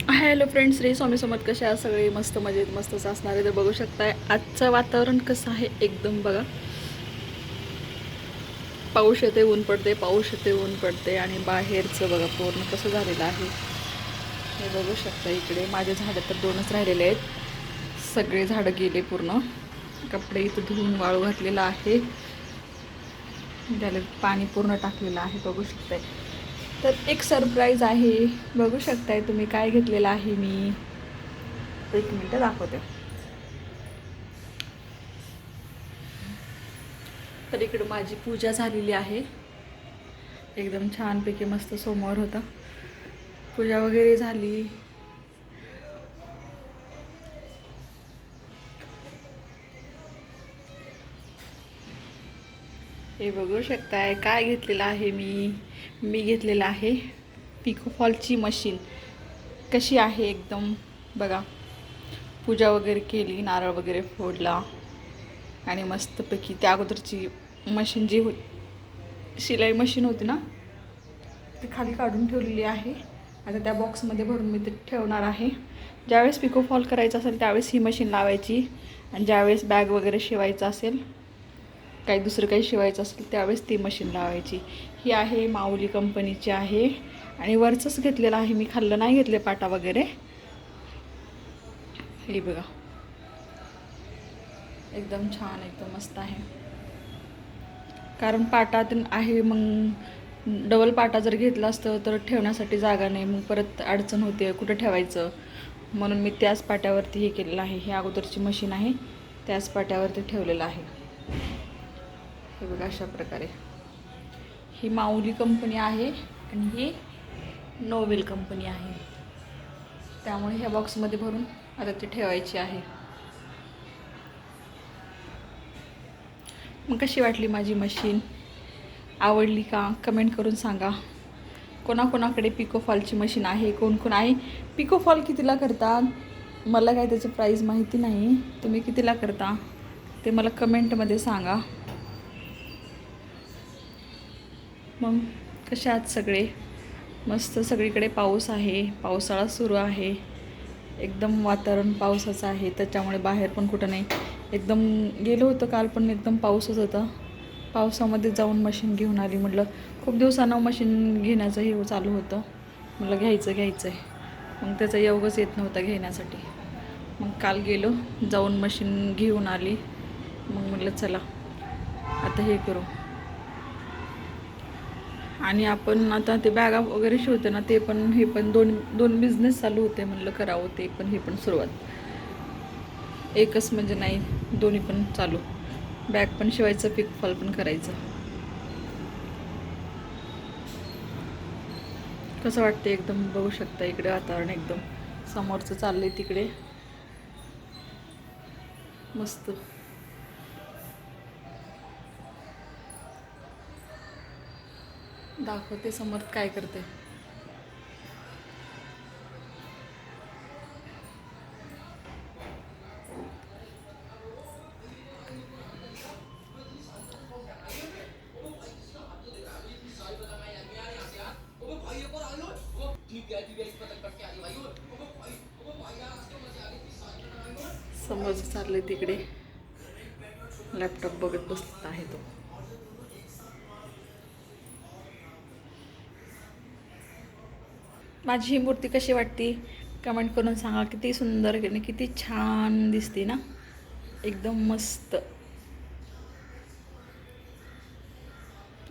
Hello friends, Shri Swami Samarth. कसे आहात सगळे? मस्त मजेत मस्तच असणार आहे. तर बघू शकताय आजचं वातावरण कसं आहे एकदम. बघा, पाऊस येते ऊन पडते, पाऊस येते ऊन पडते आणि बाहेरचं बघा पूर्ण कसं झालेलं आहे हे बघू शकता. इकडे माझे झाडं तर दोनच राहिलेले आहेत, सगळे झाडं गेले पूर्ण. कपडे इथं धुवून वाळू घातलेलं आहे, त्याला पाणी पूर्ण टाकलेलं आहे बघू शकताय. तर एक सरप्राईज आहे, बघू शकताय तुम्ही काय घेतलेलं आहे मी. एक मिनटं दाखवते. तर इकडं माझी पूजा झालेली आहे, एकदम छानपैकी मस्त. सोमवार होता, पूजा वगैरे झाली. हे बघू शकताय काय घेतलेलं आहे मी घेतलेलं आहे पिकोफॉलची मशीन. कशी आहे एकदम बघा. पूजा वगैरे केली, नारळ वगैरे फोडला आणि मस्तपैकी त्या अगोदरची मशीन जी शिलाई मशीन होती ना, ती खाली काढून ठेवलेली आहे. आता त्या बॉक्समध्ये भरून मी ते ठेवणार आहे. ज्यावेळेस पिकोफॉल करायचं असेल त्यावेळेस ही मशीन लावायची, आणि ज्यावेळेस बॅग वगैरे शिवायचं असेल, काही दुसरं काही शिवायचं असेल त्यावेळेस ती मशीन लावायची. ही आहे माऊली कंपनीची आहे आणि वरचंच घेतलेलं आहे मी, खाल्लं नाही घेतले पाटा वगैरे. हे बघा, एकदम छान, एकदम मस्त आहे. कारण पाटात आहे, मग डबल पाटा जर घेतला असतं तर ठेवण्यासाठी जागा नाही, मग परत अडचण होते कुठं ठेवायचं. म्हणून मी त्याच पाट्यावरती हे केलेलं आहे. ही अगोदरची मशीन आहे, त्याच पाट्यावरती ठेवलेलं आहे. हे बघा, अशा प्रकारे. ही माऊली कंपनी आहे आणि ही नोवेल कंपनी आहे. त्यामुळे ह्या बॉक्समध्ये भरून आता ती ठेवायची आहे. मग कशी वाटली माझी मशीन? आवडली का? कमेंट करून सांगा. कोणाकोणाकडे पिकोफॉलची मशीन आहे, कोण कोण आहे? पिकोफॉल कितीला करतात? मला काय त्याची प्राईस माहिती नाही. तुम्ही कितीला करता ते मला कमेंटमध्ये सांगा. मग कसे आहात सगळे? मस्त. सगळीकडे पाऊस आहे, पावसाळा सुरू आहे. एकदम वातावरण पावसाचं आहे, त्याच्यामुळे बाहेर पण कुठं नाही. एकदम गेलो होतं काल, पण एकदम पाऊसच होता. पावसामध्ये जाऊन मशीन घेऊन आली. म्हटलं खूप दिवसानं मशीन घेण्याचं हे चालू होतं, म्हटलं घ्यायचं आहे. मग त्याचा योगच येत नव्हता घेण्यासाठी. मग काल गेलो, जाऊन मशीन घेऊन आली. मग म्हटलं चला आता हे करू. आणि आपण आता ते बॅगा वगैरे शिवते ना, ते पण हे पण दोन बिझनेस चालू होते. म्हटलं करावं ते पण हे पण सुरुवात. एकच म्हणजे नाही, दोन्ही पण चालू. बॅग पण शिवायचं, पिकफॉल पण करायचं. कसं वाटतं एकदम. बघू शकता इकडे वातावरण एकदम समोरचं चाललंय तिकडे मस्त. दाखवते समर्थ काय करते. समोरचं चाललंय तिकडे, लॅपटॉप बघत बसला आहे तो. माझी ही मूर्ती कशी वाटते कमेंट करून सांगा. किती सुंदर, किती छान दिसते ना, एकदम मस्त.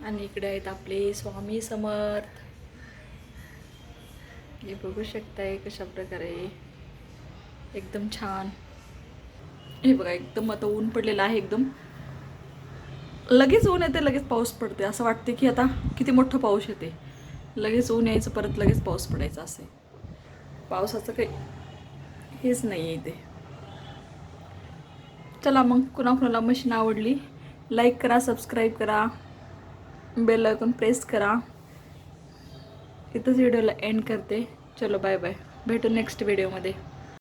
आणि इकडे आहेत आपले स्वामी समर्थ. हे बघू शकताय कशा प्रकारे, एकदम छान. हे बघा, एकदम आता ऊन पडलेलं आहे. एकदम लगेच ऊन येते, लगेच पाऊस पडते. असं वाटते की आता किती मोठं पाऊस येते. लगेच ऊन यायचं, परत लगेच पाऊस पडायचा. असे पावसाचं काही हेच नाही आहे इथे. चला मग, कुणाकुणाला मशीन आवडली लाईक करा, सबस्क्राईब करा, बेल आयकॉन प्रेस करा. इथंच व्हिडिओला एंड करते. चलो बाय बाय, भेटू नेक्स्ट व्हिडिओमध्ये.